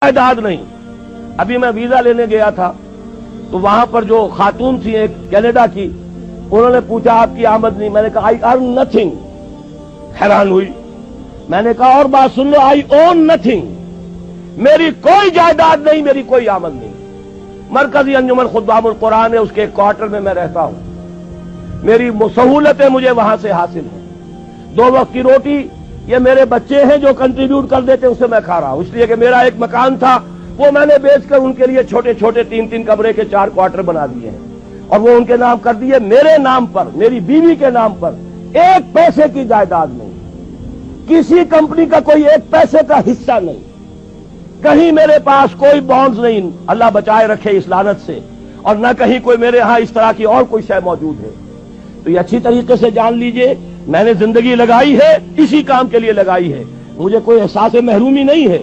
اعداد نہیں. ابھی میں ویزا لینے گیا تھا تو وہاں پر جو خاتون تھی ایک کینیڈا کی, انہوں نے پوچھا آپ کی آمد نہیں. میں نے کہا آئی ارن نتھنگ. حیران ہوئی. میں نے کہا اور بات سن لو, آئی اون نتھنگ. میری کوئی جائیداد نہیں, میری کوئی آمد نہیں. مرکزی انجمن خدام القرآن ہے, اس کے ایک کوارٹر میں میں رہتا ہوں. میری سہولتیں مجھے وہاں سے حاصل ہیں. 2 وقت کی روٹی یہ میرے بچے ہیں جو کنٹریبیوٹ کر دیتے, اس سے میں کھا رہا ہوں. اس لیے کہ میرا ایک مکان تھا, وہ میں نے بیچ کر ان کے لیے چھوٹے چھوٹے 3 کمرے کے 4 کوارٹر بنا دیے ہیں, اور وہ ان کے نام کر دیے. میرے نام پر, میری بیوی کے نام پر 1 پیسے کی جائیداد نہیں, کسی کمپنی کا کوئی 1 پیسے کا حصہ نہیں, کہیں میرے پاس کوئی بانڈز نہیں, اللہ بچائے رکھے اس لعنت سے, اور نہ کہیں کوئی میرے ہاں اس طرح کی اور کوئی شے موجود ہے. تو یہ اچھی طریقے سے جان لیجئے, میں نے زندگی لگائی ہے, اسی کام کے لیے لگائی ہے. مجھے کوئی احساس محرومی نہیں ہے.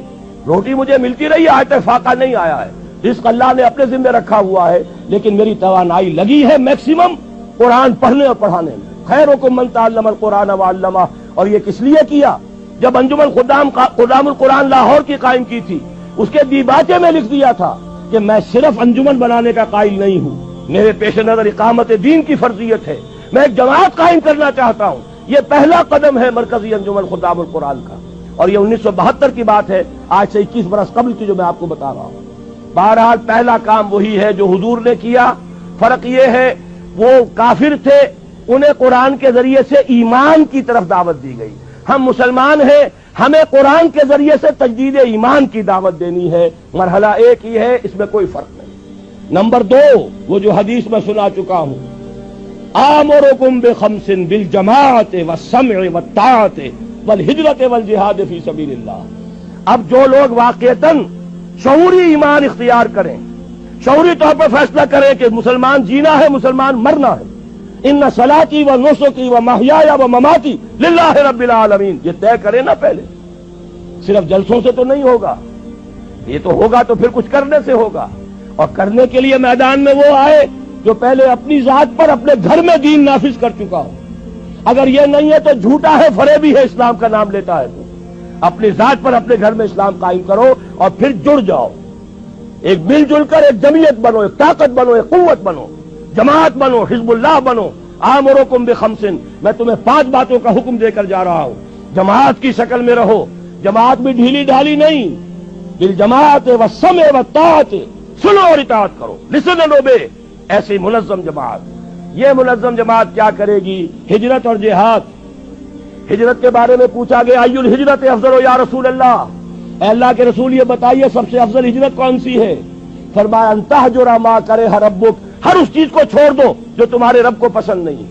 روٹی مجھے ملتی رہی ہے, آیت فاقہ نہیں آیا ہے. رزق اللہ نے اپنے ذمہ رکھا ہوا ہے, لیکن میری توانائی لگی ہے میکسیمم قرآن پڑھنے اور پڑھانے میں. خیرکم من تعلم القرآن وعلمہ. اور یہ کس لیے کیا؟ جب انجمن خدام القرآن لاہور کی قائم کی تھی, اس کے دیباچے میں لکھ دیا تھا کہ میں صرف انجمن بنانے کا قائل نہیں ہوں, میرے پیش نظر اقامت دین کی فرضیت ہے, میں ایک جماعت قائم کرنا چاہتا ہوں. یہ پہلا قدم ہے مرکزی انجمن خدام القرآن کا, اور یہ 1972 کی بات ہے, آج سے 21 برس قبل کی جو میں آپ کو بتا رہا ہوں. بہرحال پہلا کام وہی ہے جو حضور نے کیا. فرق یہ ہے وہ کافر تھے, انہیں قرآن کے ذریعے سے ایمان کی طرف دعوت دی گئی. ہم مسلمان ہیں, ہمیں قرآن کے ذریعے سے تجدید ایمان کی دعوت دینی ہے. مرحلہ ایک ہی ہے, اس میں کوئی فرق نہیں. نمبر 2, وہ جو حدیث میں سنا چکا ہوں, آمرکم بخمس بالجماعت والسمع والطاعت والہجرت والجہاد فی سبیل اللہ. اب جو لوگ واقعتاً شعوری ایمان اختیار کریں, شعوری طور پر فیصلہ کریں کہ مسلمان جینا ہے, مسلمان مرنا ہے, ان صلاتی و نسکی و محیای و مماتی للہ رب العالمین, یہ طے کریں نا پہلے. صرف جلسوں سے تو نہیں ہوگا, یہ تو ہوگا تو پھر کچھ کرنے سے ہوگا. اور کرنے کے لیے میدان میں وہ آئے جو پہلے اپنی ذات پر اپنے گھر میں دین نافذ کر چکا ہو. اگر یہ نہیں ہے تو جھوٹا ہے, فریبی ہے, اسلام کا نام لیتا ہے. تو اپنی ذات پر اپنے گھر میں اسلام قائم کرو اور پھر جڑ جاؤ, ایک مل جل کر ایک جمعیت بنو, ایک طاقت بنو, ایک قوت بنو, جماعت بنو, حزب اللہ بنو. آمرکم بخمس, میں تمہیں 5 باتوں کا حکم دے کر جا رہا ہوں. جماعت کی شکل میں رہو, جماعت بھی ڈھیلی ڈھالی نہیں. بالجماعت والسمع والطاعت, سنو اور اطاعت کرو, لسن اینڈ اوبے. ایسی منظم جماعت. یہ منظم جماعت کیا کرے گی؟ ہجرت اور جہاد. ہجرت کے بارے میں پوچھا گیا, ای الہجرت افضل یا رسول اللہ, اے اللہ کے رسول یہ بتائیے سب سے افضل ہجرت کون سی ہے؟ فرمایا ان تہجر ما کرہ ربک, ہر اس چیز کو چھوڑ دو جو تمہارے رب کو پسند نہیں.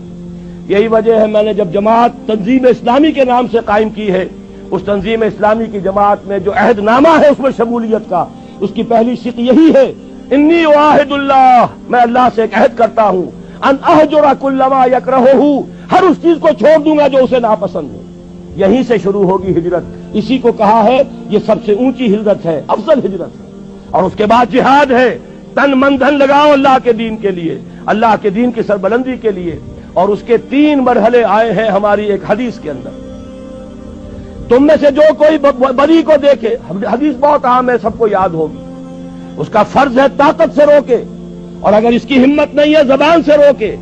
یہی وجہ ہے میں نے جب جماعت تنظیم اسلامی کے نام سے قائم کی ہے, اس تنظیم اسلامی کی جماعت میں جو عہد نامہ ہے اس میں شمولیت کا, اس کی پہلی شق یہی ہے, انی اعاہد اللہ, میں اللہ سے ایک عہد کرتا ہوں, ان اہجر کل ما یکرہہ, ہر اس چیز کو چھوڑ دوں گا جو اسے ناپسند ہے. یہیں سے شروع ہوگی ہجرت. اسی کو کہا ہے یہ سب سے اونچی ہجرت ہے, افضل ہجرت ہے. اور اس کے بعد جہاد ہے, تن من دھن لگاؤ اللہ کے دین کے لیے, اللہ کے دین کی سربلندی کے لیے. اور اس کے 3 مرحلے آئے ہیں ہماری ایک حدیث کے اندر. تم میں سے جو کوئی بری کو دیکھے, حدیث بہت عام ہے, سب کو یاد ہوگی, اس کا فرض ہے طاقت سے روکے, اور اگر اس کی ہمت نہیں ہے زبان سے روکے,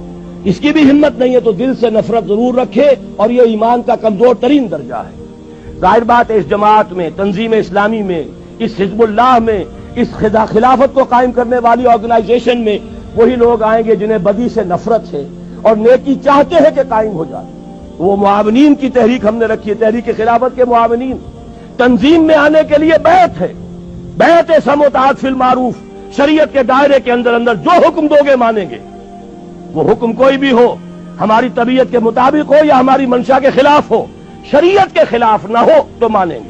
اس کی بھی ہمت نہیں ہے تو دل سے نفرت ضرور رکھے, اور یہ ایمان کا کمزور ترین درجہ ہے. ظاہر بات ہے اس جماعت میں, تنظیم اسلامی میں, اس حزب اللہ میں, اس خلافت کو قائم کرنے والی آرگنائزیشن میں وہی لوگ آئیں گے جنہیں بدی سے نفرت ہے اور نیکی چاہتے ہیں کہ قائم ہو جائے. وہ معاونین کی تحریک ہم نے رکھی ہے, تحریک خلافت کے معاونین. تنظیم میں آنے کے لیے بیعت ہے, بیعت سمع و طاعت فی المعروف, شریعت کے دائرے کے اندر اندر جو حکم دو گے مانیں گے. وہ حکم کوئی بھی ہو, ہماری طبیعت کے مطابق ہو یا ہماری منشا کے خلاف ہو, شریعت کے خلاف نہ ہو تو مانیں گے.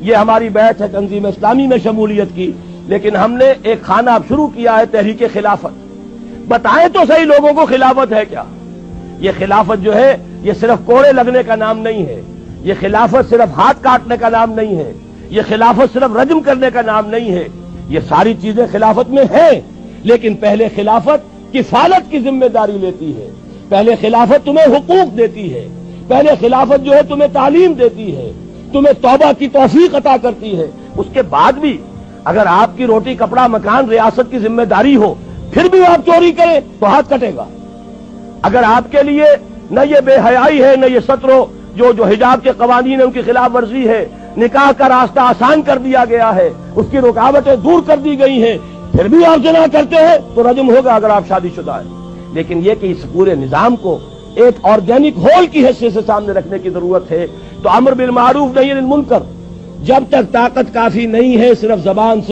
یہ ہماری بیعت ہے تنظیم اسلامی میں شمولیت کی. لیکن ہم نے ایک خانہ اب شروع کیا ہے, تحریک خلافت. بتائیں تو صحیح لوگوں کو خلافت ہے کیا؟ یہ خلافت جو ہے یہ صرف کوڑے لگنے کا نام نہیں ہے, یہ خلافت صرف ہاتھ کاٹنے کا نام نہیں ہے, یہ خلافت صرف رجم کرنے کا نام نہیں ہے. یہ ساری چیزیں خلافت میں ہیں, لیکن پہلے خلافت کفالت کی ذمہ داری لیتی ہے, پہلے خلافت تمہیں حقوق دیتی ہے, پہلے خلافت جو ہے تمہیں تعلیم دیتی ہے, تمہیں توبہ کی توفیق عطا کرتی ہے. اس کے بعد بھی اگر آپ کی روٹی کپڑا مکان ریاست کی ذمہ داری ہو پھر بھی آپ چوری کریں تو ہاتھ کٹے گا. اگر آپ کے لیے نہ یہ بے حیائی ہے، نہ یہ سترو جو حجاب کے قوانین ہیں ان کی خلاف ورزی ہے، نکاح کا راستہ آسان کر دیا گیا ہے، اس کی رکاوٹیں دور کر دی گئی ہیں، پھر بھی آپ زنا کرتے ہیں تو رجم ہوگا اگر آپ شادی شدہ ہیں. لیکن یہ کہ اس پورے نظام کو ایک آرگینک ہول کی حیثیت سے سامنے رکھنے کی ضرورت ہے. تو امر بالمعروف نہی عن المنکر جب تک طاقت کافی نہیں ہے صرف زبان سے